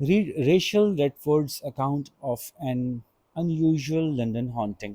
Read Rachel Redford's account of an unusual London haunting.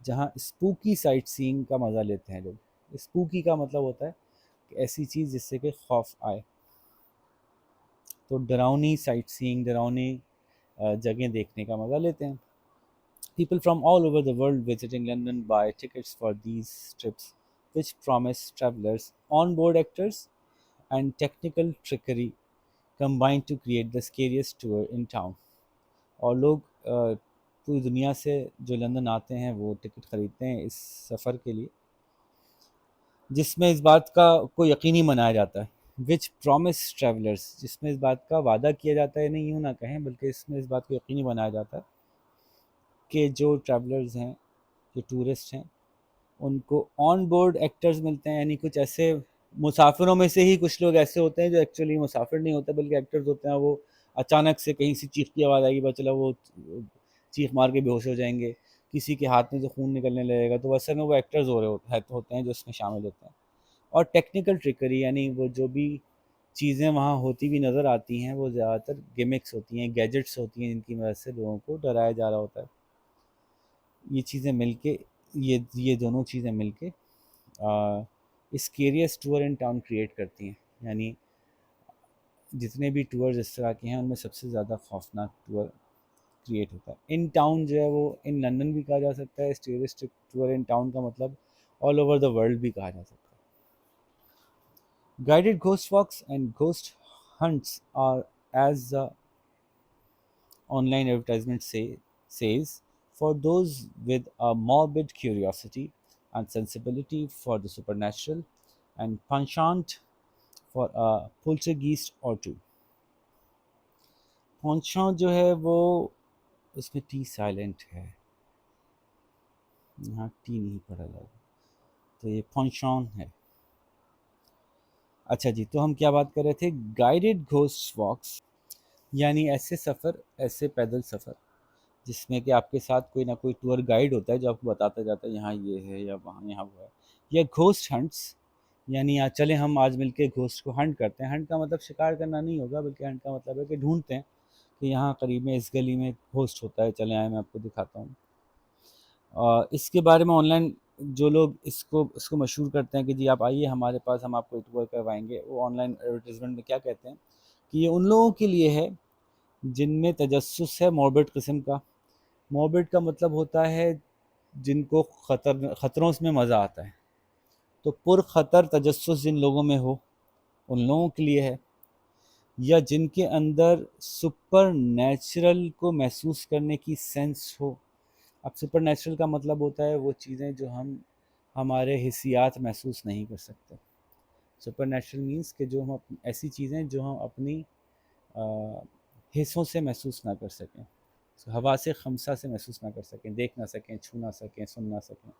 جہاں اسپوکی site سینگ کا مزہ لیتے ہیں لوگ. اسپوکی کا مطلب ہوتا ہے کہ ایسی چیز جس سے کہ خوف آئے. تو ڈراؤنی سائٹ سینگ، ڈراؤنی جگہیں دیکھنے کا مزہ لیتے ہیں. People from all over the world visiting London buy tickets for these trips, which promise travelers on-board actors and technical trickery combined to create the scariest tour in town. اور لوگ پوری دنیا سے جو لندن آتے ہیں وہ ٹکٹ خریدتے ہیں اس سفر کے لیے، جس میں اس بات کو یقینی منایا جاتا ہے وچ پرومس ٹریولرس، جس میں اس بات کا وعدہ کیا جاتا ہے، نہیں یوں نہ کہیں بلکہ اس میں اس بات کو یقینی بنایا جاتا ہے کہ جو ٹریولرز ہیں، جو ٹورسٹ ہیں، ان کو آن بورڈ ایکٹرز ملتے ہیں. یعنی کچھ ایسے مسافروں میں سے ہی کچھ لوگ ایسے ہوتے ہیں جو ایکچولی مسافر نہیں ہوتے بلکہ ایکٹرز ہوتے ہیں. وہ اچانک سے کہیں سے چیخ کی آواز آئے گی، پتہ چلا وہ چیخ مار کے بے ہوش ہو جائیں گے. کسی کے ہاتھ میں سے خون نکلنے لگے گا تو اصل میں وہ ایکٹرز ہو رہے ہوتے ہیں جو اس میں شامل ہوتے ہیں. اور ٹیکنیکل ٹرکری، یعنی وہ جو بھی چیزیں وہاں ہوتی ہوئی نظر آتی ہیں وہ زیادہ تر گیمکس ہوتی ہیں، گیجٹس ہوتی ہیں جن کی مدد سے لوگوں کو ڈرایا جا رہا ہوتا ہے. یہ چیزیں مل کے، یہ دونوں چیزیں مل کے اسکیریسٹ ٹور ان ٹاؤن کریٹ کرتی ہیں. یعنی جتنے بھی ٹورز اس طرح کے ہیں ان میں سب سے زیادہ خوفناک ٹور کریٹ ہوتا ہے. ان ٹاؤن جو ہے وہ ان لندن بھی کہا جا سکتا ہے. اسکیریسٹ ٹور ان ٹاؤن کا مطلب آل اوور دا ورلڈ بھی کہا جا سکتا ہے. Guided ghost walks and ghost hunts are as the online advertisement says, for those with a morbid curiosity and sensibility for the supernatural and penchant for a poltergeist or two. penchant جو ہے وہ اس میں T silent ہے، یہاں T نہیں پڑھا جائے گا، تو یہ penchant ہے. اچھا جی، تو ہم کیا بات کر رہے تھے؟ گائیڈڈ گھوسٹ واکس، یعنی ایسے سفر، ایسے پیدل سفر جس میں کہ آپ کے ساتھ کوئی نہ کوئی ٹور گائیڈ ہوتا ہے جو آپ کو بتاتا جاتا ہے یہاں یہ ہے یا وہاں یہاں وہ ہے. یا گھوسٹ ہنٹس، یعنی چلیں ہم آج مل کے گھوسٹ کو ہنٹ کرتے ہیں. ہنٹ کا مطلب شکار کرنا نہیں ہوگا بلکہ ہنٹ کا مطلب ہے کہ ڈھونڈتے ہیں کہ یہاں قریب میں اس گلی میں گھوسٹ ہوتا ہے، چلیں آئے میں آپ کو دکھاتا ہوں. اس کے بارے میں آن لائن جو لوگ اس کو مشہور کرتے ہیں کہ جی آپ آئیے ہمارے پاس، ہم آپ کو ٹور کروائیں گے، وہ آن لائن ایڈورٹیزمنٹ میں کیا کہتے ہیں کہ یہ ان لوگوں کے لیے ہے جن میں تجسس ہے موربڈ قسم کا. موربڈ کا مطلب ہوتا ہے جن کو خطروں میں مزہ آتا ہے. تو پر خطر تجسس جن لوگوں میں ہو ان لوگوں کے لیے ہے. یا جن کے اندر سپر نیچرل کو محسوس کرنے کی سینس ہو. اب سپر نیچرل کا مطلب ہوتا ہے وہ چیزیں جو ہم ہمارے حسیات محسوس نہیں کر سکتے. سپر نیچرل مینس کہ جو ہم ایسی چیزیں جو ہم اپنی حصوں سے محسوس نہ کر سکیں، ہوا سے خمسہ سے محسوس نہ کر سکیں، دیکھ نہ سکیں، چھو نہ سکیں، سن نہ سکیں،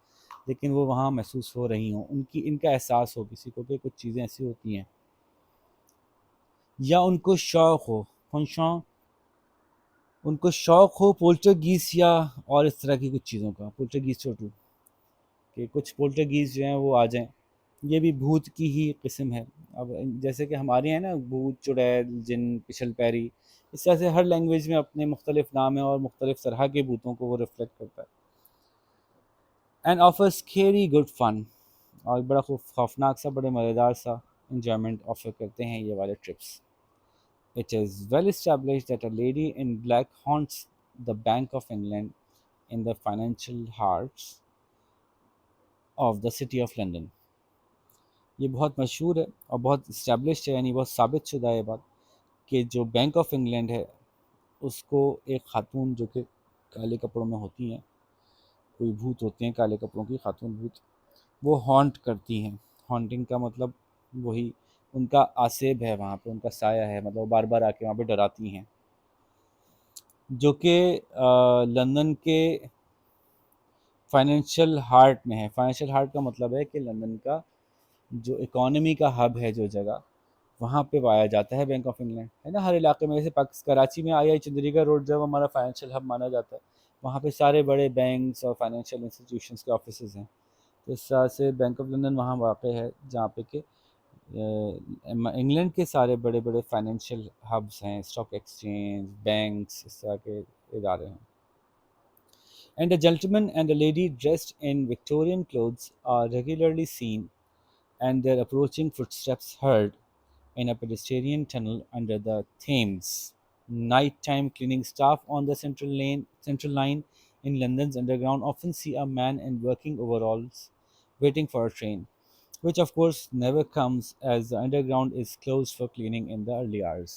لیکن وہ وہاں محسوس ہو رہی ہوں، ان کا احساس ہو کسی کو کہ کچھ چیزیں ایسی ہوتی ہیں. یا ان کو شوق ہو، ان کو شوق ہو پولٹرگیس یا اور اس طرح کی کچھ چیزوں کا. پولٹرگیس چھوٹو کہ کچھ پولٹرگیس جو ہیں وہ آ جائیں. یہ بھی بھوت کی ہی قسم ہے. اب جیسے کہ ہمارے ہیں نا بھوت، چڑیل، جن، پچھل پیری، اس طرح سے ہر لینگویج میں اپنے مختلف نام ہیں اور مختلف طرح کے بھوتوں کو وہ ریفلیکٹ کرتا ہے. اینڈ آفر اسکیری گڈ فن، اور بڑا خوفناک سا، بڑے مزیدار سا انجوائمنٹ آفر کرتے ہیں یہ والے trips. It is well established that a lady in black haunts the Bank of England in the financial hearts of the city of London. یہ بہت مشہور ہے اور بہت اسٹیبلشڈ ہے، یعنی بہت ثابت شدہ ہے بات کہ جو بینک آف انگلینڈ ہے اس کو ایک خاتون جو کہ کالے کپڑوں میں ہوتی ہیں، کوئی بھوت ہوتے ہیں کالے کپڑوں کی خاتون بھوت، وہ ہانٹ کرتی ہیں. ہانٹنگ کا مطلب وہی ان کا آسیب ہے وہاں پہ، ان کا سایہ ہے، مطلب وہ بار بار آ کے وہاں پہ ڈراتی ہیں. جو کہ لندن کے فائنینشیل ہارٹ میں ہے. فائنینشیل ہارٹ کا مطلب ہے کہ لندن کا جو اکانومی کا ہب ہے، جو جگہ وہاں پہ پایا جاتا ہے بینک آف انگلینڈ، ہے نا. ہر علاقے میں، جیسے کراچی میں آئی چندری کا روڈ جب ہمارا فائنینشیل ہب مانا جاتا ہے، وہاں پہ سارے بڑے بینکس اور فائنینشیل انسٹیٹیوشنس کے آفیسز ہیں. تو اس طرح سے بینک آف لندن وہاں واقع ہے جہاں پہ کہ انگلینڈ کے سارے بڑے بڑے فائنینشیل ہبس ہیں، اسٹاک ایکسچینج، بینکس، اس طرح کے ادارے ہیں. And a gentleman and a lady dressed in Victorian clothes are regularly seen, and their approaching footsteps heard in a pedestrian tunnel under the Thames. Nighttime cleaning staff on the central line in London's underground often see a man in working overalls waiting for a train, which of course never comes as the underground is closed for cleaning in the early hours.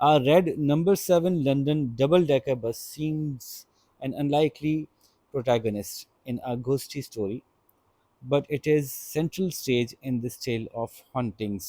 A red number 7 London double-decker bus seems an unlikely protagonist in a ghostly story, but it is central stage in this tale of hauntings.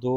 2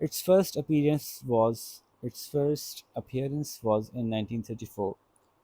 Its first appearance was in 1934।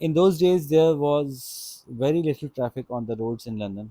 In those days there was very little traffic on the roads in London।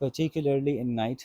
particularly in night,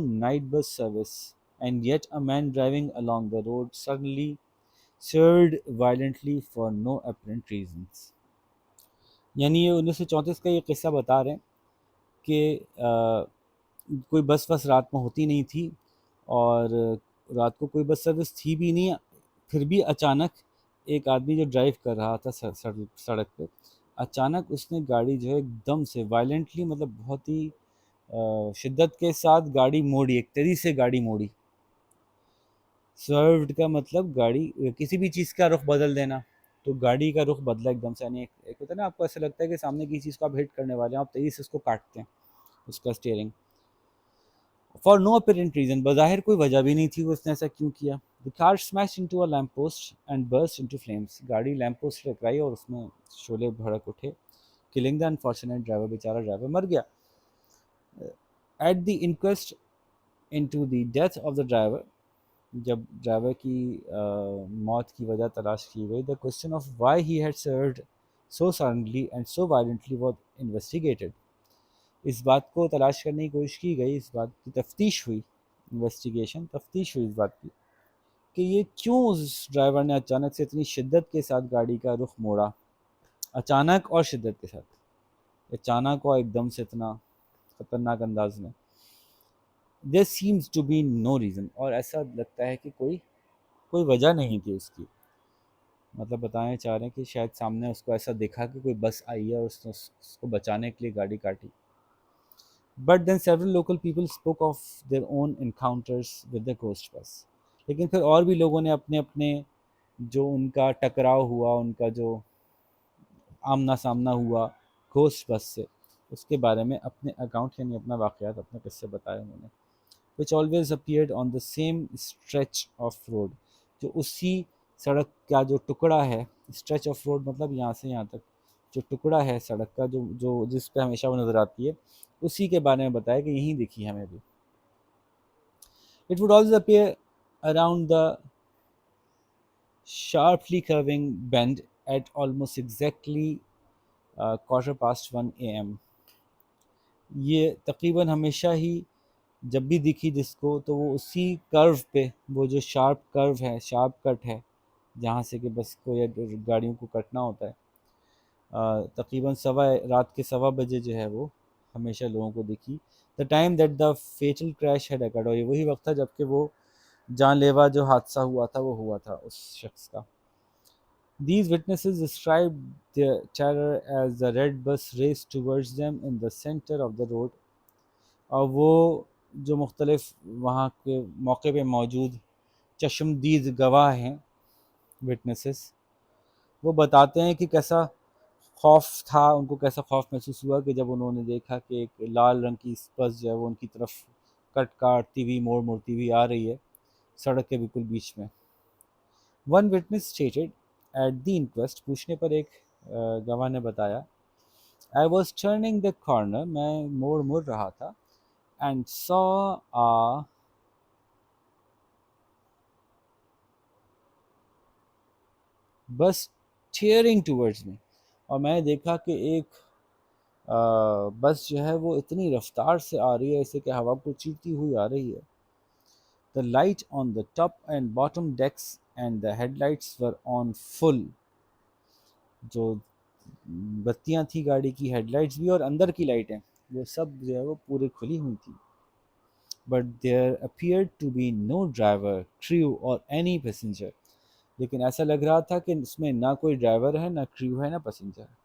night bus service, and yet a man driving along the road suddenly swerved violently for no apparent reasons। یعنی یہ 1934 کا یہ قصہ بتا رہے ہیں کہ کوئی بس رات میں ہوتی نہیں تھی، اور رات کو کوئی بس سروس تھی بھی نہیں، پھر بھی اچانک ایک آدمی جو ڈرائیو کر رہا تھا سڑک پہ، اچانک اس نے گاڑی جو ہے ایک دم سے وائلنٹلی، مطلب بہت ہی شدت کے ساتھ گاڑی موڑی، ایک تیزی سے گاڑی موڑی۔ سروڈ کا مطلب گاڑی کسی بھی چیز کا رخ بدل دینا، تو گاڑی کا رخ بدلا ایک دم سے، یعنی ایک ہوتا ہے نا آپ کو ایسا لگتا ہے کہ سامنے کی چیز کو آپ ہٹ کرنے والے ہیں، آپ تیزی سے اس کو کاٹتے ہیں، اس کا steering, for no apparent reason, بظاہر کوئی وجہ بھی نہیں تھی وہ اس نے ایسا کیوں کیا۔ The car smashed into a lamp post and burst into flames، گاڑی لیمپ پوسٹ سے ٹکرائی اور اس میں شعلے بھڑک اٹھے، killing the unfortunate driver، بیچارہ ڈرائیور مر گیا۔ At the inquest into the death of the driver، جب ڈرائیور کی موت کی وجہ تلاش کی گئی، the question of why he had served so suddenly and so violently was investigated، اس بات کو تلاش کرنے کی کوشش کی گئی، اس بات کی تفتیش ہوئی، انویسٹیگیشن، تفتیش ہوئی اس بات کی کہ یہ کیوں اس ڈرائیور نے اچانک سے اتنی شدت کے ساتھ گاڑی کا رخ موڑا، اچانک اور شدت کے ساتھ، اچانک اور ایک دم سے اتنا خطرناک انداز میں۔ there seems to be no reason، اور ایسا لگتا ہے کہ کوئی وجہ نہیں تھی اس کی، مطلب بتانا چاہ رہے ہیں کہ شاید سامنے اس کو ایسا دیکھا کہ کوئی بس آئی ہے اور اس نے اس کو بچانے کے لیے گاڑی کاٹی۔ But then several local people spoke of their own encounters with the ghost bus، لیکن پھر اور بھی لوگوں نے اپنے اپنے جو ان کا ٹکراؤ ہوا، ان کا جو آمنا سامنا ہوا گھوسٹ بس سے، اس کے بارے میں اپنے اکاؤنٹ، یعنی اپنا واقعات، اپنے قصے بتائے انہوں نے۔ which always appeared on the same stretch of road، جو اسی سڑک کا جو ٹکڑا ہے، stretch of road مطلب یہاں سے یہاں تک جو ٹکڑا ہے سڑک کا، جو جس پہ ہمیشہ وہ نظر آتی ہے، اسی کے بارے میں بتایا کہ یہیں دکھی ہمیں بھی۔ it would always appear around the sharply curving bend at almost exactly 1:15 AM، یہ تقریباً ہمیشہ ہی جب بھی دکھی جس کو، تو وہ اسی کرو پہ، وہ جو شارپ کرو ہے، شارپ کٹ ہے جہاں سے کہ بس کو یا گاڑیوں کو کٹنا ہوتا ہے، تقریباً رات کے 1:15 جو ہے وہ ہمیشہ لوگوں کو دکھی۔ The time that the fatal crash had occurred, اور یہ وہی وقت تھا جب کہ وہ جان لیوا جو حادثہ ہوا تھا وہ ہوا تھا اس شخص کا۔ These witnesses described the terror as the red bus raced towards them in the center of the road، اور وہ جو مختلف وہاں کے موقع پہ موجود چشمدید گواہ ہیں، وٹنسز، وہ بتاتے ہیں کہ کیسا خوف تھا ان کو، کیسا خوف محسوس ہوا کہ جب انہوں نے دیکھا کہ ایک لال رنگ کی بس جو ہے وہ ان کی طرف کاٹتی ہوئی، موڑتی ہوئی آ رہی ہے سڑک کے بالکل بیچ میں۔ One witness stated at the inquest, پوچھنے پر ایک گواہ نے بتایا، I was turning the corner, میں مڑ رہا تھا، and saw a bus tearing towards me، اور میں نے دیکھا کہ ایک بس جو ہے وہ اتنی رفتار سے آ رہی ہے اسے کہ ہوا کو چیرتی ہوئی آ رہی ہے۔ the light on the top and bottom decks and the headlights were on full، جو بتیاں تھیں گاڑی کی، ہیڈ لائٹس بھی اور اندر کی لائٹیں، وہ سب جو ہے وہ پورے کھلی ہوئی تھی۔ but there appeared to be no driver، crew or any passenger، لیکن ایسا لگ رہا تھا کہ اس میں نہ کوئی ڈرائیور ہے، نہ کریو ہے، نہ پیسنجر ہے،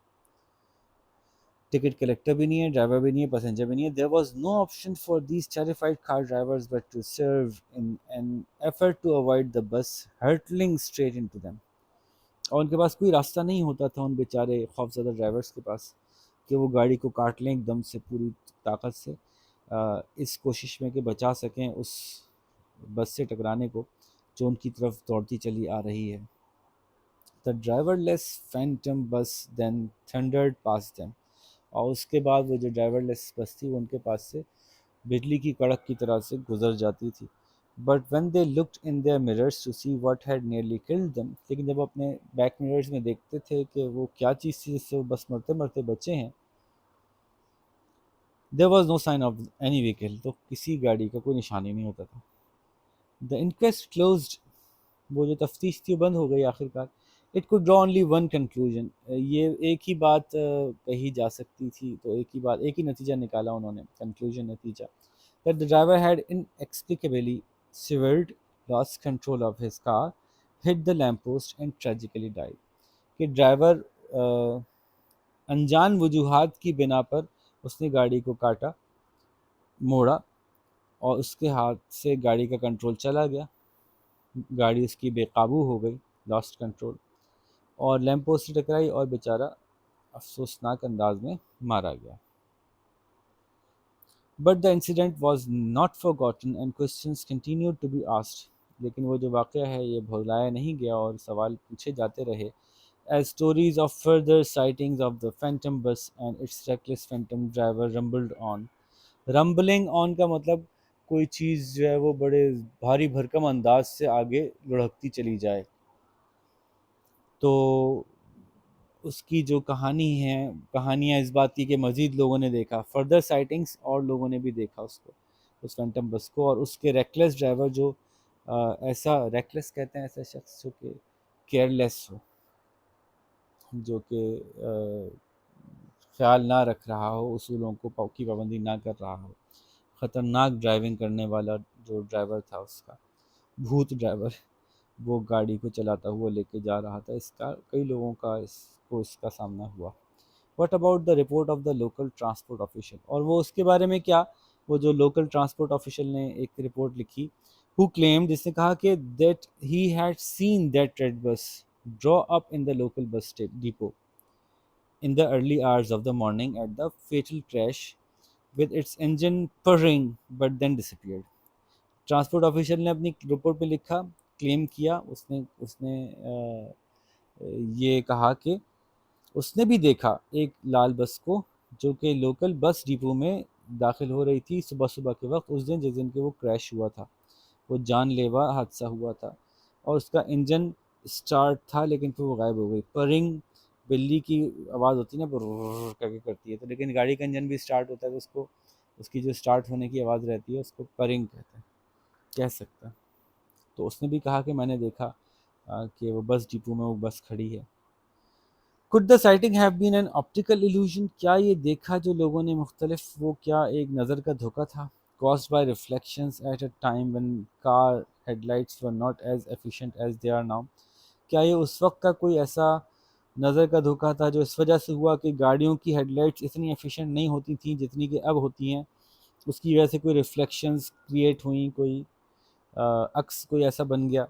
ٹکٹ کلیکٹر بھی نہیں ہے، ڈرائیور بھی نہیں ہے، پیسنجر بھی نہیں ہے۔ there was no option for these terrified car drivers but to serve in an effort to avoid the bus hurtling straight into them، اور ان کے پاس کوئی راستہ نہیں ہوتا تھا ان بیچارے خوفزدہ ڈرائیورز کے پاس کہ وہ گاڑی کو کاٹ لیں ایک دم سے پوری طاقت سے، اس کوشش میں کہ بچا سکیں اس بس سے ٹکرانے کو جو ان کی طرف دوڑتی چلی آ رہی ہے۔ the driverless phantom bus then thundered past them، اور اس کے بعد وہ جو ڈرائیور لیس بس تھی وہ ان کے پاس سے بجلی کی کڑک کی طرح سے گزر جاتی تھی۔ but when they looked in their mirrors to see what had nearly killed them، لیکن جب اپنے بیک میررز میں دیکھتے تھے کہ وہ کیا چیز تھی جس سے وہ بس مرتے مرتے بچے ہیں، there was no sign of any vehicle، تو کسی گاڑی کا کوئی نشان ہی نہیں ہوتا تھا۔ the inquest closed، وہ جو تفتیش تھی وہ بند ہو گئی آخر کار۔ It could draw only one conclusion, یہ ایک ہی بات کہی جا سکتی تھی، تو ایک ہی نتیجہ نکالا انہوں نے، کنکلوژن نتیجہ، that the driver had inexplicably swerved, lost control of his car, hit the lamppost and tragically died. کہ ڈرائیور انجان وجوہات کی بنا پر اس نے گاڑی کو کاٹا، موڑا، اور اس کے ہاتھ سے گاڑی کا کنٹرول چلا گیا، گاڑی اس کی بے قابو ہو گئی، لاسٹ کنٹرول، اور لیمپ پوسٹ سے ٹکرائی اور بیچارہ افسوسناک انداز میں مارا گیا. But the incident was not forgotten and questions continued to be asked. لیکن وہ جو واقعہ ہے یہ بھلایا نہیں گیا اور سوال پوچھے جاتے رہے. As stories of further sightings of the phantom bus and its reckless phantom driver rumbled on. Rumbling on کا مطلب کوئی چیز جو ہے وہ بڑے بھاری بھرکم انداز سے آگے لڑھکتی چلی جائے. تو اس کی جو کہانیاں اس بات کی کہ مزید لوگوں نے دیکھا، فردر سائٹنگز، اور لوگوں نے بھی دیکھا اس کو، اس فینٹم بس کو، اور اس کے ریکلیس ڈرائیور جو ایسا ریکلیس کہتے ہیں ایسا شخص جو کہ کیئرلیس ہو، جو کہ خیال نہ رکھ رہا ہو، اصولوں کی پابندی نہ کر رہا ہو، خطرناک ڈرائیونگ کرنے والا جو ڈرائیور تھا اس کا، بھوت ڈرائیور، وہ گاڑی کو چلاتا ہوا لے کے جا رہا تھا. اس کا کئی لوگوں کا اس کا سامنا ہوا. What about the report of the local transport official, اور وہ اس کے بارے میں کیا، وہ جو لوکل ٹرانسپورٹ آفیشل نے ایک رپورٹ لکھی، who claimed، جس نے کہا کہ that he had seen that red bus draw up in the local bus depot in the early hours of the morning at the fatal crash with its engine purring but then disappeared. Transport official نے اپنی report میں لکھا، کلیم کیا، اس نے یہ کہا کہ اس نے بھی دیکھا ایک لال بس کو جو کہ لوکل بس ڈپو میں داخل ہو رہی تھی صبح صبح کے وقت، اس دن جس دن کہ وہ کریش ہوا تھا، وہ جان لیوا حادثہ ہوا تھا، اور اس کا انجن سٹارٹ تھا لیکن پھر وہ غائب ہو گئی. پرنگ بلی کی آواز ہوتی ہے نا، برر کر کے کرتی ہے، تو لیکن گاڑی کا انجن بھی سٹارٹ ہوتا ہے تو اس کی جو سٹارٹ ہونے کی آواز رہتی ہے اس کو پرنگ کہتے ہیں، کہہ سکتا ہے. تو اس نے بھی کہا کہ میں نے دیکھا کہ وہ بس ڈپو میں وہ بس کھڑی ہے. Could the sighting have been an optical illusion؟ کیا یہ دیکھا جو لوگوں نے مختلف، وہ کیا ایک نظر کا دھوکہ تھا؟ Caused by reflections at a time when car headlights were not as efficient as they are now؟ کیا یہ اس وقت کا کوئی ایسا نظر کا دھوکہ تھا جو اس وجہ سے ہوا کہ گاڑیوں کی ہیڈ لائٹس اتنی ایفیشینٹ نہیں ہوتی تھیں جتنی کہ اب ہوتی ہیں، اس کی وجہ سے کوئی ریفلیکشنز کریٹ ہوئیں، کوئی عکس کوئی ایسا بن گیا.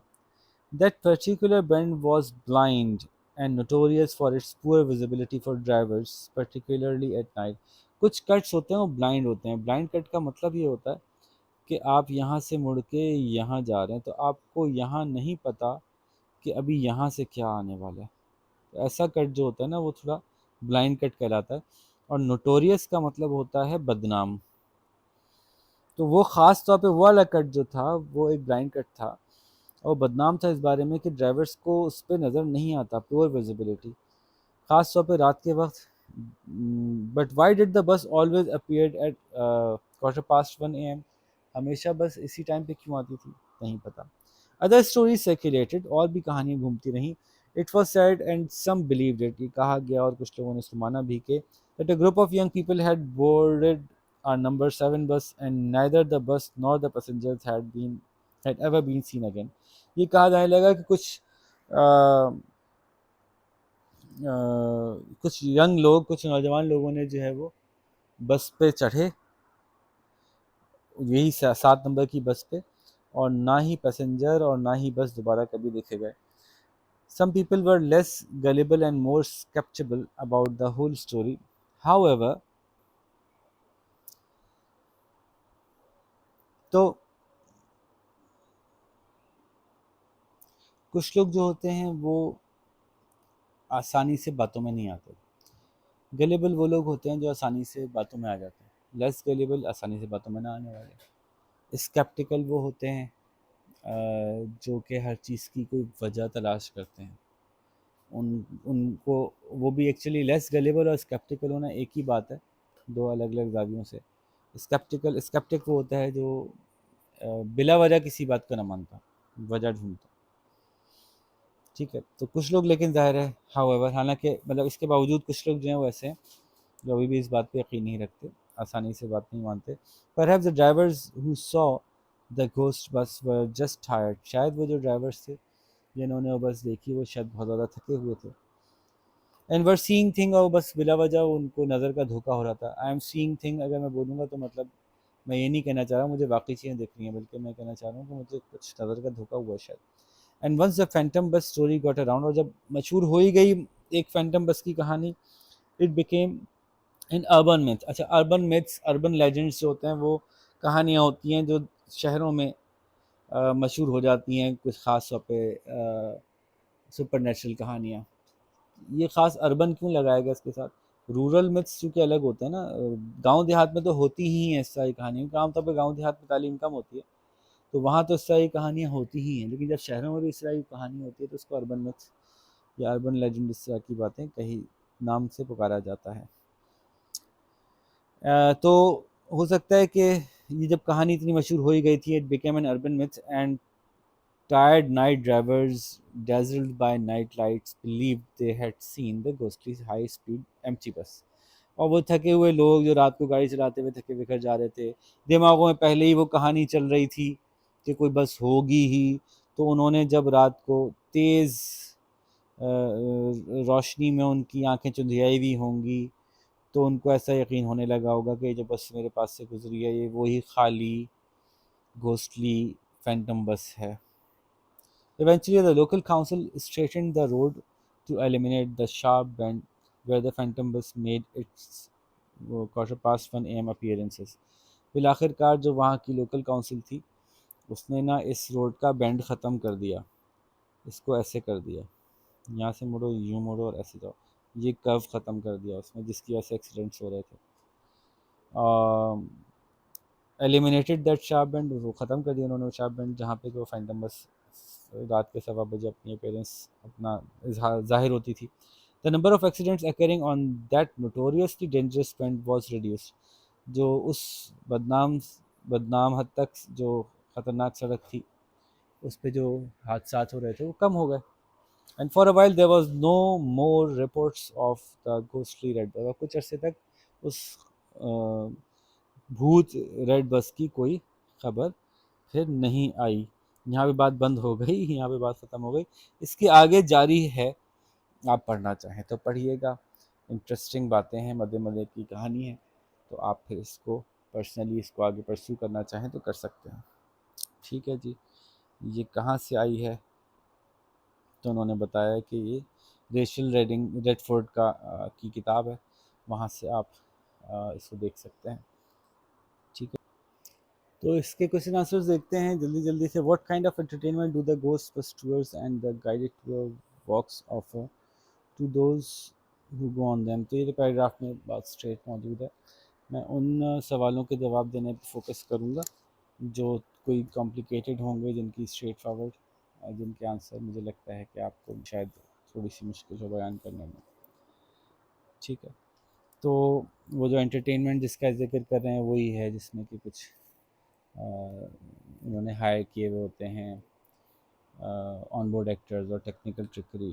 That particular bend was blind and notorious for its poor visibility for drivers, particularly at night. کچھ کٹس ہوتے ہیں وہ بلائنڈ ہوتے ہیں. بلائنڈ کٹ کا مطلب یہ ہوتا ہے کہ آپ یہاں سے مڑ کے یہاں جا رہے ہیں تو آپ کو یہاں نہیں پتہ کہ ابھی یہاں سے کیا آنے والا ہے. تو ایسا کٹ جو ہوتا ہے نا وہ تھوڑا بلائنڈ کٹ کہلاتا ہے. اور نوٹوریس کا مطلب ہوتا ہے بدنام. تو وہ خاص طور پہ وہ والا کٹ جو تھا وہ ایک بلائنڈ کٹ تھا اور بدنام تھا اس بارے میں کہ ڈرائیورس کو اس پہ نظر نہیں آتا، پیور ویزیبلٹی، خاص طور پہ رات کے وقت. بٹ وائی ڈڈ دا بس آلویز اپیئرڈ ایٹ 1:15 AM؟ ہمیشہ بس اسی ٹائم پہ کیوں آتی تھی؟ نہیں پتہ. ادر اسٹوریز سرکولیٹڈ، اور بھی کہانیاں گھومتی رہیں. It was said and some believed it, یہ کہا گیا اور کچھ لوگوں نے اس کو مانا بھی کہ that a group of young people had boarded our number 7 bus and neither the bus nor the passengers had ever been seen again. یہ کہا جانے لگا کہ کچھ ینگ لوگ، کچھ نوجوان لوگوں نے جو ہے وہ بس پہ چڑھے، یہی 7 نمبر کی بس پہ، اور نہ ہی پیسنجر اور نہ ہی بس دوبارہ کبھی دیکھے گئے. Some people were less gullible and more skeptical about the whole story. However، تو کچھ لوگ جو ہوتے ہیں وہ آسانی سے باتوں میں نہیں آتے. گلیبل وہ لوگ ہوتے ہیں جو آسانی سے باتوں میں آ جاتے ہیں. لیس گلیبل آسانی سے باتوں میں نہ آنے والے. اسکیپٹیکل وہ ہوتے ہیں جو کہ ہر چیز کی کوئی وجہ تلاش کرتے ہیں. ان کو وہ بھی ایکچولی لیس گلیبل اور اسکیپٹیکل ہونا ایک ہی بات ہے، دو الگ الگ زاویوں سے. اسکیپٹک وہ ہوتا ہے جو بلا وجہ کسی بات کو نہ مانتا، وجہ ڈھونڈتا. ٹھیک ہے. تو کچھ لوگ لیکن ظاہر ہے ہاؤ ایور، حالانکہ مطلب اس کے باوجود کچھ لوگ جو ہیں وہ ایسے ہیں جو ابھی بھی اس بات پہ یقین نہیں رکھتے، آسانی سے بات نہیں مانتے. perhaps the drivers who saw the ghost bus were just tired. شاید وہ جو ڈرائیورس تھے جنہوں نے وہ بس دیکھی وہ شاید بہت زیادہ تھکے ہوئے تھے. اینڈ ور سینگ تھنگ، اور بس بلا وجہ ان کو نظر کا دھوکا ہو رہا تھا. آئی ایم سینگ تھنگ اگر میں بولوں گا تو مطلب میں یہ نہیں کہنا چاہ رہا ہوں مجھے باقی چیزیں دکھ رہی ہیں، بلکہ میں کہنا چاہ رہا ہوں کہ مجھے کچھ نظر کا دھوکا ہوا شاید. اینڈ ونس دا فینٹم بس اسٹوری گاٹ اراؤنڈ، اور جب مشہور ہو ہی گئی ایک فینٹم بس کی کہانی، it became in urban math. اچھا، اربن میتھس، اربن لیجنڈس جو ہوتے ہیں وہ کہانیاں ہوتی ہیں جو شہروں میں مشہور ہو جاتی ہیں کچھ خاص طور پہ سپر نیچرل کہانیاں. یہ خاص اربن کیوں لگایا گیا اس کے ساتھ؟ رورل میتھس چونکہ الگ ہوتے ہیں نا، گاؤں دیہات میں تو ہوتی ہی ہیں اس طرح کی کہانیاں، کیونکہ عام طور پہ گاؤں دیہات میں تعلیم کم ہوتی ہے تو وہاں تو اس طرح کی کہانیاں ہوتی ہی ہیں، لیکن جب شہروں میں بھی اس طرح کی کہانی ہوتی ہے تو اس کو اربن میتھس یا اربن لیجنڈ اس طرح کی باتیں کہیں نام سے پکارا جاتا ہے. تو ہو سکتا ہے کہ یہ جب کہانی اتنی مشہور ہو ہی گئی تھی، it became an urban math and tired night drivers dazzled by night lights believed they had seen the ghostly high speed empty bus. اور وہ تھکے ہوئے لوگ جو رات کو گاڑی چلاتے ہوئے تھکے بکھر جا رہے تھے، دماغوں میں پہلے ہی وہ کہانی چل رہی تھی کہ کوئی بس ہوگی ہی، تو انہوں نے جب رات کو تیز روشنی میں ان کی آنکھیں چندھیائی ہوئی ہوں گی تو ان کو ایسا یقین ہونے لگا ہوگا کہ جو بس میرے پاس سے گزری ہے یہ وہی خالی گھوسٹلی فینٹم بس ہے. Eventually the local council straightened the road to eliminate the sharp bend where the phantom bus made its 1:15 appearances. بالآخر کار جو وہاں کی لوکل کونسل تھی اس نے نا اس روڈ کا بینڈ ختم کر دیا، اس کو ایسے کر دیا، یہاں سے مڑو یوں مڑو اور ایسے جاؤ، یہ کرو ختم کر دیا اس میں جس کی وجہ سے ایکسیڈنٹس ہو رہے تھے. ایلیمینیٹڈ دیٹ شارپ بینڈ، وہ ختم کر دیا انہوں نے شارپ بینڈ جہاں پہ کہ وہ فینٹم بس رات کے 1:15 اپنی اپیرنس اپنا ظاہر ہوتی تھی. The number of accidents occurring on that notoriously dangerous bend was reduced. جو اس بدنام حد تک جو خطرناک سڑک تھی اس پہ جو حادثات ہو رہے تھے وہ کم ہو گئے. And for a while there was no more reports of the ghostly red bus. اور کچھ عرصے تک اس بھوت ریڈ بس کی کوئی خبر پھر نہیں آئی. یہاں پہ بات بند ہو گئی، یہاں پہ بات ختم ہو گئی. اس کے آگے جاری ہے، آپ پڑھنا چاہیں تو پڑھیے گا، انٹرسٹنگ باتیں ہیں، مزے مزے کی کہانی ہے، تو آپ پھر اس کو پرسنلی اس کو آگے پرسو کرنا چاہیں تو کر سکتے ہیں. ٹھیک ہے جی. یہ کہاں سے آئی ہے تو انہوں نے بتایا کہ یہ ریچل ریڈ فورڈ کی کتاب ہے، وہاں سے آپ اس کو دیکھ سکتے ہیں. ٹھیک ہے، تو اس کے کوشچن آنسرز دیکھتے ہیں جلدی جلدی سے. What kind of entertainment do the ghost bus tours and the guided tour walks offer to those who go on them. تو یہ پیراگراف میں بات اسٹریٹ موجود ہے. میں ان سوالوں کے جواب دینے پہ فوکس کروں گا جو کوئی کمپلیکیٹڈ ہوں گے، جن کی اسٹریٹ فارورڈ جن کے آنسر مجھے لگتا ہے کہ آپ کو شاید تھوڑی سی مشکل ہو بیان کرنے میں. ٹھیک ہے، تو وہ جو انٹرٹینمنٹ جس کا ذکر کر رہے ہیں وہی ہے جس میں کہ کچھ انہوں نے ہائر کیے ہوئے ہوتے ہیں آن بورڈ ایکٹرز اور ٹیکنیکل ٹرکری.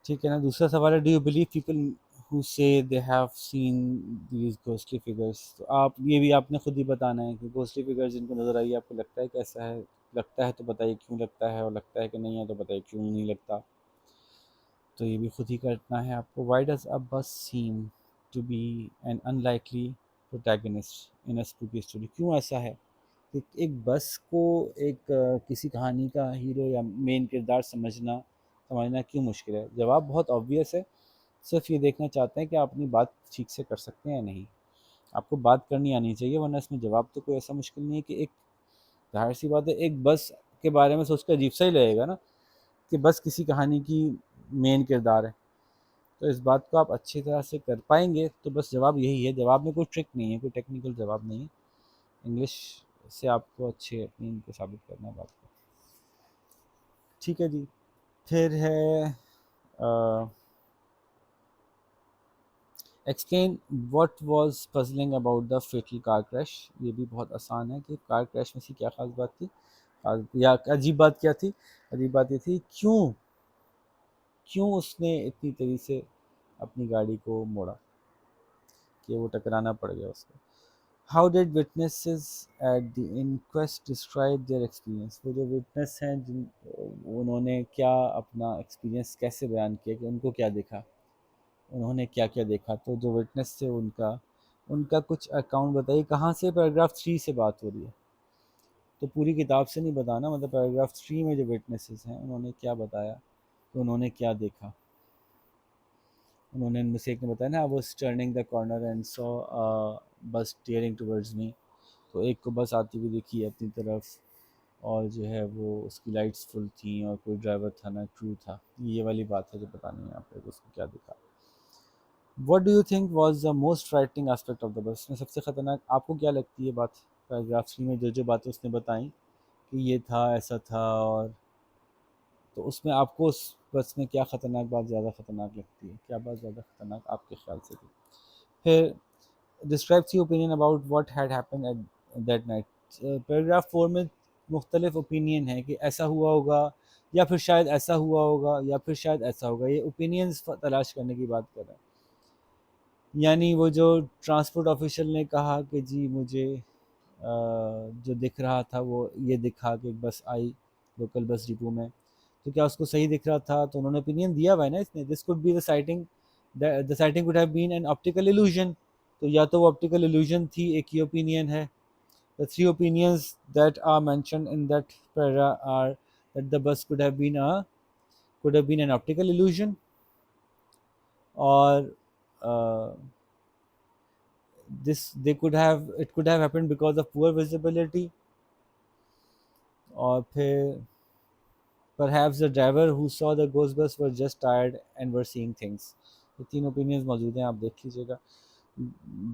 ٹھیک ہے نا. دوسرا سوال ہے do you believe people who say they have seen these ghostly figures. تو آپ یہ بھی آپ نے خود ہی بتانا ہے کہ ghostly figures جن کو نظر آئی آپ کو لگتا ہے کیسا ہے، لگتا ہے تو بتائیے کیوں لگتا ہے، اور لگتا ہے کہ نہیں ہے تو بتائیے کیوں نہیں لگتا. تو یہ بھی خود ہی کرنا ہے آپ کو. why does a bus seem to be an unlikely protagonist in a spooky story. کیوں ایسا ہے کہ ایک بس کو ایک کسی کہانی کا ہیرو یا مین کردار سمجھنا کیوں مشکل ہے؟ جواب بہت آبویس ہے، صرف یہ دیکھنا چاہتے ہیں کہ آپ اپنی بات ٹھیک سے کر سکتے ہیں یا نہیں. آپ کو بات کرنی آنی چاہیے، ورنہ اس میں جواب تو کوئی ایسا مشکل نہیں ہے کہ ایک ظاہر سی بات ہے ایک بس کے بارے میں سوچ کر عجیب سا ہی لگے گا نا کہ بس کسی کہانی کی مین کردار ہے. تو اس بات کو آپ اچھی طرح سے کر پائیں گے تو بس جواب یہی ہے. جواب میں کوئی ٹرک نہیں ہے، کوئی ٹیکنیکل جواب نہیں ہے. انگلش سے آپ کو اچھے یقین کو ثابت کرنا ہے بات کو. ٹھیک ہے جی. پھر ہے explain what was puzzling about the fatal car crash. یہ بھی بہت آسان ہے کہ کار کریش میں سے کیا خاص بات تھی. یا عجیب بات کیا تھی؟ عجیب بات یہ تھی کیوں اس نے اتنی تیزی سے اپنی گاڑی کو موڑا کہ وہ ٹکرانا پڑ گیا اس کو. How did witnesses at the inquest describe their experience? وہ جو وٹنس ہیں انہوں نے کیا اپنا ایکسپیرئنس کیسے بیان کیا کہ ان کو کیا دیکھا، انہوں نے کیا کیا دیکھا؟ تو جو وٹنس تھے ان کا کچھ اکاؤنٹ بتائیے. کہاں سے؟ پیراگراف 3 سے بات ہو رہی ہے، تو پوری کتاب سے نہیں بتانا، مطلب پیراگراف 3 میں جو وٹنسز ہیں انہوں نے کیا بتایا کہ انہوں نے کیا دیکھا. انہوں نے ان میں سے ایک نے بتایا نا، I was turning the corner and saw a bus steering towards me. تو ایک کو بس آتی ہوئی دیکھی اپنی طرف، اور جو ہے وہ اس کی لائٹس فل تھیں اور کوئی ڈرائیور تھا نہ کرو تھا. یہ والی بات ہے جو بتانی ہے آپ کو اس کو کیا دیکھا. What do you think was the most frightening aspect of the bus؟ میں سب سے خطرناک آپ کو کیا لگتی ہے بات پیراگراف 3 میں جو باتیں اس نے بتائیں کہ یہ تھا ایسا تھا، اور تو اس میں آپ کو اس بس میں کیا خطرناک بات زیادہ خطرناک لگتی ہے؟ کیا بات زیادہ خطرناک آپ کے خیال سے تھی؟ پھر describes your opinion about what had happen at that night. Paragraph 4 میں مختلف اوپینین ہیں کہ ایسا ہوا ہوگا، یا پھر شاید ایسا ہوا ہوگا، یا پھر شاید ایسا ہوگا. یہ اوپینینز تلاش کرنے کی بات کر رہے ہیں. یعنی وہ جو ٹرانسپورٹ آفیشل نے کہا کہ جی مجھے جو دکھ رہا تھا وہ یہ دکھا کہ ایک بس آئی لوکل بس ڈپو میں، تو کیا اس کو صحیح دکھ رہا تھا؟ تو انہوں نے اوپینین دیا ہوا ہے نا اس نے، this could be the sighting, the sighting would have been an optical illusion. تو یا تو وہ آپٹیکل ایلوژن تھی، ایک یہ اوپینین ہے. The three opinions that are mentioned in that para are that the bus could have been an optical illusion, or this they could have it could have happened because of poor visibility, اور پھر perhaps the driver who saw the ghost bus were just tired and were seeing things. یہ تین opinions موجود ہیں، آپ دیکھ لیجیے گا.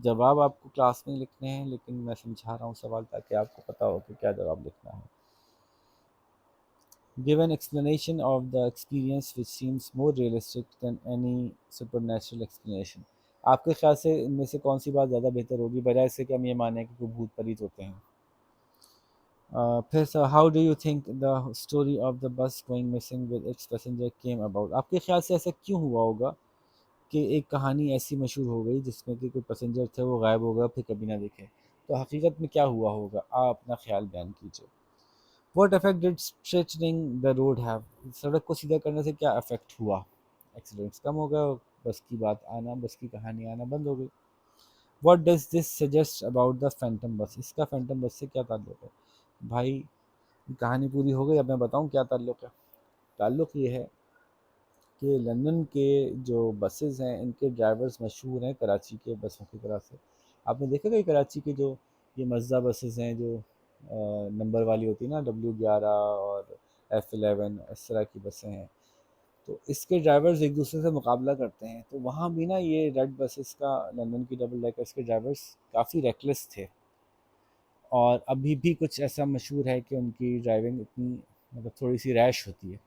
جواب آپ کو کلاس میں لکھنے ہیں، لیکن میں سمجھا رہا ہوں سوال تاکہ آپ کو پتہ ہو کہ کیا جواب لکھنا ہے. Give an explanation of the experience which seems more realistic than any supernatural explanation. آپ کے خیال سے ان میں سے کون سی بات زیادہ بہتر ہوگی بجائے سے کہ ہم یہ مانیں کہ کوئی بھوت پریت ہوتے ہیں؟ پھر how do you think the story of the bus going missing with its passenger came about? آپ کے خیال سے ایسا کیوں ہوا ہوگا کہ ایک کہانی ایسی مشہور ہو گئی جس میں کہ کوئی پیسنجر تھے وہ غائب ہو گیا پھر کبھی نہ دکھے؟ تو حقیقت میں کیا ہوا ہوگا؟ آپ اپنا خیال بیان کیجیے. What effect did stretching the road have? سڑک کو سیدھا کرنے سے کیا افیکٹ ہوا؟ ایکسیڈنٹس کم ہو گیا، بس کی بات آنا، بس کی کہانی آنا بند ہو گئی. What does this suggest about the phantom بس؟ اس کا فینٹم بس سے کیا تعلق ہے؟ بھائی کہانی پوری ہو گئی، اب میں بتاؤں کیا تعلق ہے. تعلق یہ ہے کہ لندن کے جو بسز ہیں ان کے ڈرائیورز مشہور ہیں کراچی کے بسوں کی طرح سے. آپ نے دیکھا کہ کراچی کے جو یہ مزدہ بسز ہیں جو نمبر والی ہوتی ہے نا، W11 اور F11 اس طرح کی بسیں ہیں، تو اس کے ڈرائیورز ایک دوسرے سے مقابلہ کرتے ہیں. تو وہاں بھی نا یہ ریڈ بسز کا لندن کی ڈبل ڈیکرز کے ڈرائیورز کافی ریکلیس تھے، اور ابھی بھی کچھ ایسا مشہور ہے کہ ان کی ڈرائیونگ اتنی مطلب تھوڑی سی ریش ہوتی ہے.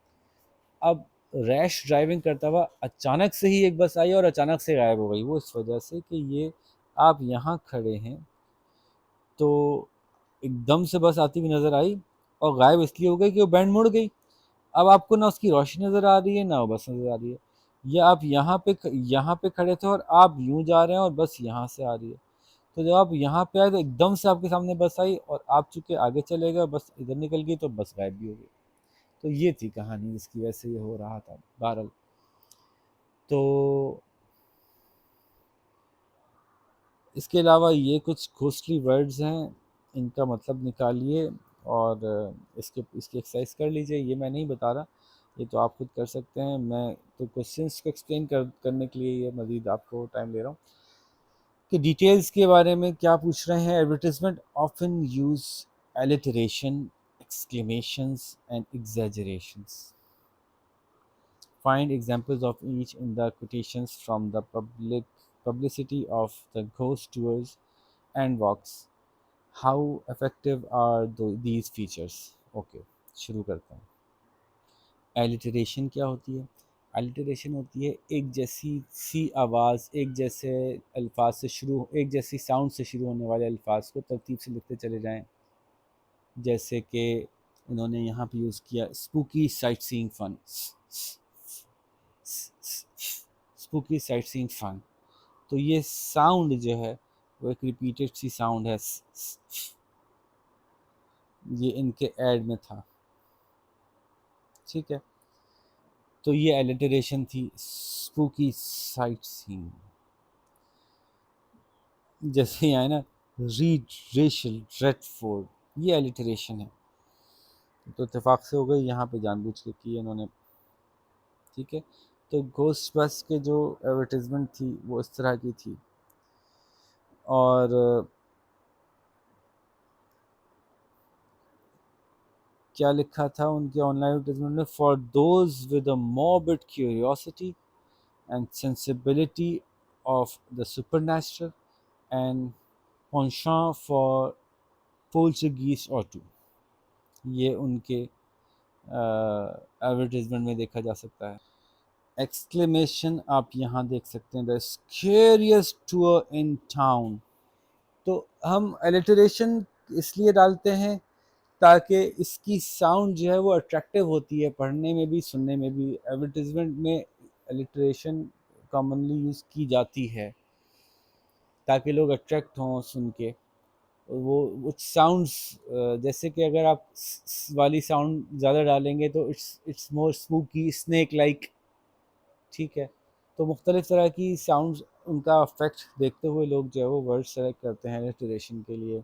اب ریش ڈرائیونگ کرتا ہوا اچانک سے ہی ایک بس آئی اور اچانک سے غائب ہو گئی. وہ اس وجہ سے کہ یہ آپ یہاں کھڑے ہیں تو ایک دم سے بس آتی ہوئی نظر آئی اور غائب اس لیے ہو گئی کہ وہ بینڈ مڑ گئی. اب آپ کو نہ اس کی روشنی نظر آ رہی ہے نہ وہ بس نظر آ رہی ہے. یا آپ یہاں پہ کھڑے تھے اور آپ یوں جا رہے ہیں اور بس یہاں سے آ رہی ہے. تو جب آپ یہاں پہ آئے تو ایک دم سے آپ کے سامنے بس آئی اور آپ چونکہ آگے چلے گئے بس ادھر نکل گئی تو بس غائب بھی ہو گئی. تو یہ تھی کہانی جس کی وجہ سے یہ ہو رہا تھا. بہرحال تو اس کے علاوہ یہ کچھ گھوسٹلی ورڈز ہیں، ان کا مطلب نکالیے اور اس کی ایکسرسائز کر لیجئے. یہ میں نہیں بتا رہا، یہ تو آپ خود کر سکتے ہیں. میں تو کوشچنس کو ایکسپلین کرنے کے لیے یہ مزید آپ کو ٹائم دے رہا ہوں کہ ڈیٹیلز کے بارے میں کیا پوچھ رہے ہیں. Advertisement often use alliteration, exclamations and exaggerations. Find examples of each in the quotations from the publicity of the ghost tours and walks. How effective are these features? Okay, شروع کرتا ہوں. Alliteration کیا ہوتی ہے؟ Alliteration ہوتی ہے ایک جیسی سی آواز، ایک جیسے الفاظ سے شروع، ایک جیسی ساؤنڈ سے شروع ہونے والے الفاظ کو ترتیب سے لکھتے چلے جائیں. جیسے کہ انہوں نے یہاں پہ یوز کیا اسپوکی سائٹ سینگ فن. اسپوکی سائٹ سینگ فن. تو یہ ساؤنڈ جو ہے وہ ایک ریپیٹڈ سی ساؤنڈ ہے، یہ ان کے ایڈ میں تھا. ٹھیک ہے، تو یہ الٹریشن تھی اسپوکی سائٹ سینگ. جیسے یہ ہے نا ریڈ ریشل ریڈ فورڈ، یہ الٹریشن ہے. تو اتفاق سے ہو گئی، یہاں پہ جان بوجھ کے کی انہوں نے. ٹھیک ہے، تو گھوسٹ بس کے جو ایڈورٹیزمنٹ تھی وہ اس طرح کی تھی. اور کیا لکھا تھا ان کے آن لائن ایڈورٹیزمنٹ میں؟ For those with a morbid curiosity and sensibility of the supernatural and penchant for poltergeists اور ٹو. یہ ان کے ایڈورٹیزمنٹ میں دیکھا جا سکتا ہے. ایکسکلیمیشن آپ یہاں دیکھ سکتے ہیں، دا اسکیریسٹ ٹور ان ٹاؤن. تو ہم الٹریشن اس لیے ڈالتے ہیں تاکہ اس کی ساؤنڈ جو ہے وہ اٹریکٹیو ہوتی ہے، پڑھنے میں بھی سننے میں بھی. ایڈورٹیزمنٹ میں الٹریشن کامنلی یوز کی جاتی ہے تاکہ لوگ اٹریکٹ ہوں سن کے. وہ ساؤنڈس جیسے کہ اگر آپ والی ساؤنڈ زیادہ ڈالیں گے تو it's more smoky snack like. ٹھیک ہے، تو مختلف طرح کی ساؤنڈز ان کا افیکٹ دیکھتے ہوئے لوگ جو ہے وہ ورڈ سلیکٹ کرتے ہیں الٹریشن کے لیے.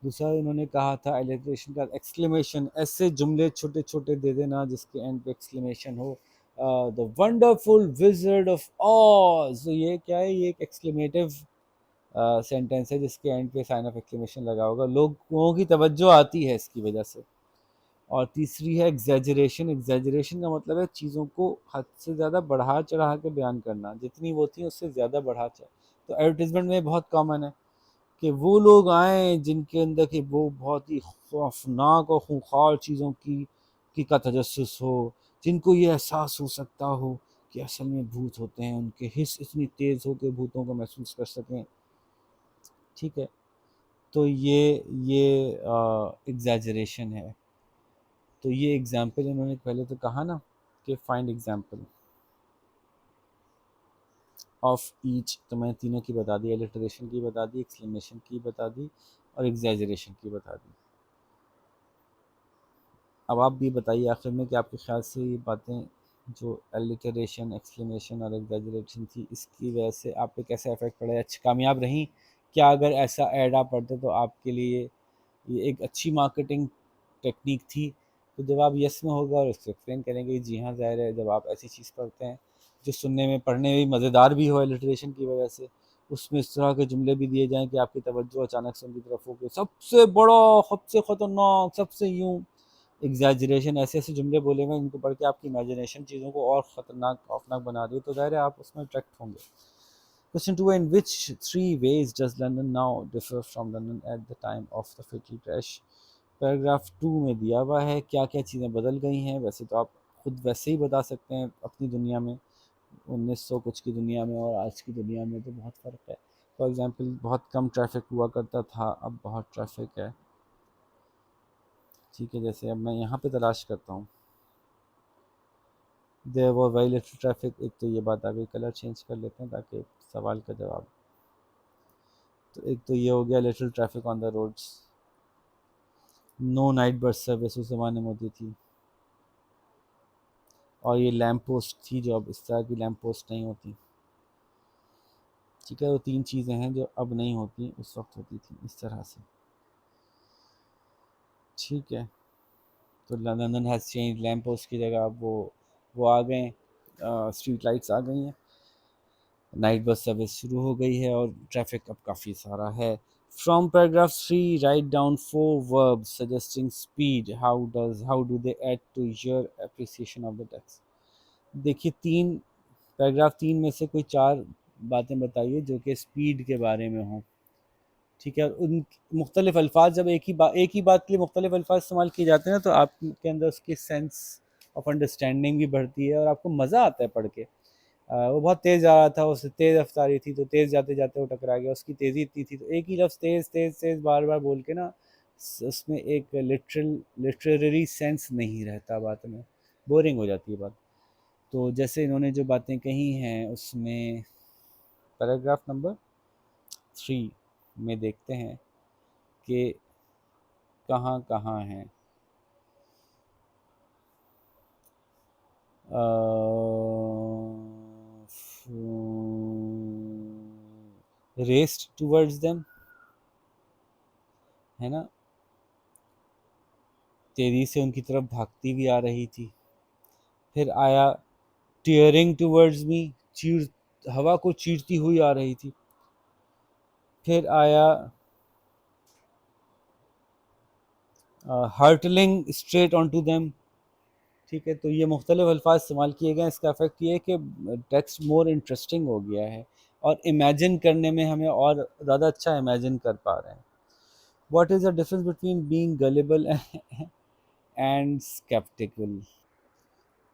دوسرا انہوں نے کہا تھا الٹریشن کا ایکسکلیمیشن، ایسے جملے چھوٹے چھوٹے دے دینا جس کے اینڈ پہ exclamation who. The wonderful wizard of آز، یہ کیا ہے؟ یہ ایک ایکسکلیمیٹو سینٹینس ہے جس کے اینڈ پہ سائن آف ایکسکلیمیشن لگا ہوگا، لوگوں کی توجہ آتی ہے اس کی وجہ سے. اور تیسری ہے ایگزیجریشن. ایگزیجریشن کا مطلب ہے چیزوں کو حد سے زیادہ بڑھا چڑھا کے بیان کرنا، جتنی وہ تھیں اس سے زیادہ بڑھا چڑھا. تو ایڈورٹیزمنٹ میں بہت کامن ہے کہ وہ لوگ آئیں جن کے اندر کہ وہ بہت ہی خوفناک اور خونخوار چیزوں کی کا تجسس ہو، جن کو یہ احساس ہو سکتا ہو کہ اصل میں بھوت ہوتے ہیں، ان کے حس اتنی تیز ہو کہ بھوتوں کو محسوس کر سکیں. ٹھیک ہے، تو یہ ایگزیجریشن ہے. تو یہ ایگزامپل انہوں نے پہلے تو کہا نا کہ فائنڈ ایگزامپل آف ایچ. تو میں تینوں کی بتا دی، الٹریشن کی بتا دی، ایکسکلیمیشن کی بتا دی، اور ایگزیجریشن کی بتا دی. اب آپ بھی بتائیے آخر میں کہ آپ کے خیال سے یہ باتیں جو الٹریشن، ایکسکلیمیشن اور ایگزیجریشن تھی، اس کی وجہ سے آپ پہ کیسا افیکٹ پڑا ہے؟ اچھی کامیاب رہیں کیا اگر ایسا ایڈ آپ پڑھتے تو آپ کے لیے یہ ایک اچھی مارکیٹنگ ٹیکنیک تھی؟ تو جب آپ یس میں ہوگا اور اس کو ایکسپلین کریں گے جی ہاں ظاہر ہے جب آپ ایسی چیز پڑھتے ہیں جو سننے میں پڑھنے میں بھی مزیدار بھی ہو الٹریشن کی وجہ سے، اس میں اس طرح کے جملے بھی دیے جائیں کہ آپ کی توجہ اچانک سے ان کی طرف ہو کہ سب سے بڑا، سب سے خطرناک، سب سے یوں. ایگزیجریشن ایسے ایسے جملے بولے ہوئے ان کو پڑھ کے آپ کی امیجنیشن چیزوں کو اور خطرناک خوفناک بنا دی، تو ظاہر ہے آپ اس میں اٹریکٹ ہوں گے. Question 2: In which three ways does London now differ from London at the time of the fatal crash? Paragraph 2 میں دیا ہوا ہے کیا کیا چیزیں بدل گئی ہیں. ویسے تو آپ خود ویسے ہی بتا سکتے ہیں اپنی دنیا میں، 1900 کچھ کی دنیا میں اور آج کی دنیا میں تو بہت فرق ہے. فار ایگزامپل بہت کم ٹریفک ہوا کرتا تھا، اب بہت ٹریفک ہے. ٹھیک ہے، جیسے اب میں یہاں پہ تلاش کرتا ہوں there was very little traffic. ایک تو یہ بات آ گئی، کلر چینج کر لیتے ہیں تاکہ سوال کا جواب. تو ایک تو یہ ہو گیا little traffic on the roads. No night bus service اس زمانے میں ہوتی تھی. اور یہ لیمپ پوسٹ تھی جو اب اس طرح کی لیمپ پوسٹ نہیں ہوتی. ٹھیک ہے، وہ تین چیزیں ہیں جو اب نہیں ہوتی، اس وقت ہوتی تھی اس طرح سے. ٹھیک ہے، تو London has change. Lamp post کی جگہ اب وہ آ گئے، اسٹریٹ لائٹس آ گئی ہیں. نائٹ بس سروس شروع ہو گئی ہے اور ٹریفک اب کافی سارا ہے. From paragraph 3 write down 4 verbs suggesting speed. How do they add to your appreciation of the text? دیکھیے پیراگراف 3 میں سے کوئی 4 باتیں بتائیے جو کہ اسپیڈ کے بارے میں ہوں. ٹھیک ہے، ان مختلف الفاظ جب ایک ہی بات کے لیے مختلف الفاظ استعمال کیے جاتے ہیں تو آپ کے اندر اس کی سینس آف انڈرسٹینڈنگ بھی بڑھتی ہے اور آپ کو مزہ آتا ہے پڑھ کے. وہ بہت تیز جا رہا تھا، اس سے تیز رفتاری تھی تو تیز جاتے جاتے وہ ٹکرا گیا. اس کی تیزی اتنی تھی تو ایک ہی لفظ تیز تیز تیز بار بار بول کے نا اس میں ایک لٹریری سینس نہیں رہتا، بات میں بورنگ ہو جاتی ہے بات. تو جیسے انہوں نے جو باتیں کہی ہیں اس میں پیراگراف نمبر 3 میں دیکھتے ہیں کہ کہاں کہاں ہیں. ریسڈ ٹورڈز دیم، ہے نا، تیزی سے ان کی طرف بھاگتی بھی آ رہی تھی. پھر آیا ٹیئرنگ ٹورڈز می، چیر ہوا کو چیرتی ہوئی آ رہی تھی. پھر آیا ہرٹلنگ اسٹریٹ آن ٹو دیم. ٹھیک ہے، تو یہ مختلف الفاظ استعمال کیے گئے ہیں. اس کا افیکٹ یہ ہے کہ ٹیکسٹ مور انٹرسٹنگ ہو گیا ہے اور امیجن کرنے میں ہمیں اور زیادہ اچھا امیجن کر پا رہے ہیں. What is the difference between being gullible and sceptical?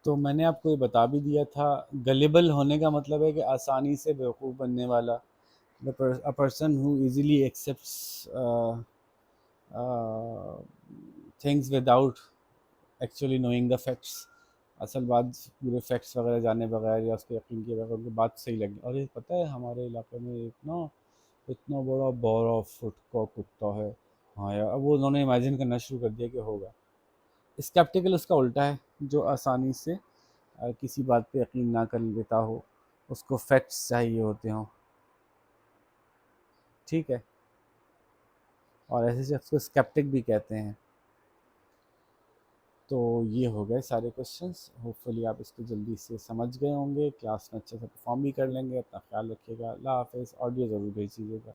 تو میں نے آپ کو یہ بتا بھی دیا تھا. گلیبل ہونے کا مطلب ہے کہ آسانی سے بیوقوف بننے والا، a person who easily accepts things without actually knowing the facts. اصل بات پورے فیکٹس وغیرہ جانے بغیر یا اس کے یقین کیے بغیر ان کی بات صحیح لگی. اور یہ پتہ ہے ہمارے علاقے میں اتنا بڑا 12 فٹ کا کتا ہے. ہاں یار، اب وہ انہوں نے امیجن کرنا شروع کر دیا کہ ہوگا. اسکیپٹیکل اس کا الٹا ہے، جو آسانی سے کسی بات پہ یقین نہ کر لیتا ہو، اس کو فیکٹس چاہیے ہوتے ہوں. ٹھیک ہے، اور ایسے شخص کو اسکیپٹک بھی کہتے ہیں. تو یہ ہو گئے سارے کوشچنس. ہوپ فلی آپ اس کو جلدی سے سمجھ گئے ہوں گے، کلاس میں اچھے سے پرفارم بھی کر لیں گے. اپنا خیال رکھیے گا. اللہ حافظ. آڈیو ضرور بھیج دیجیے گا.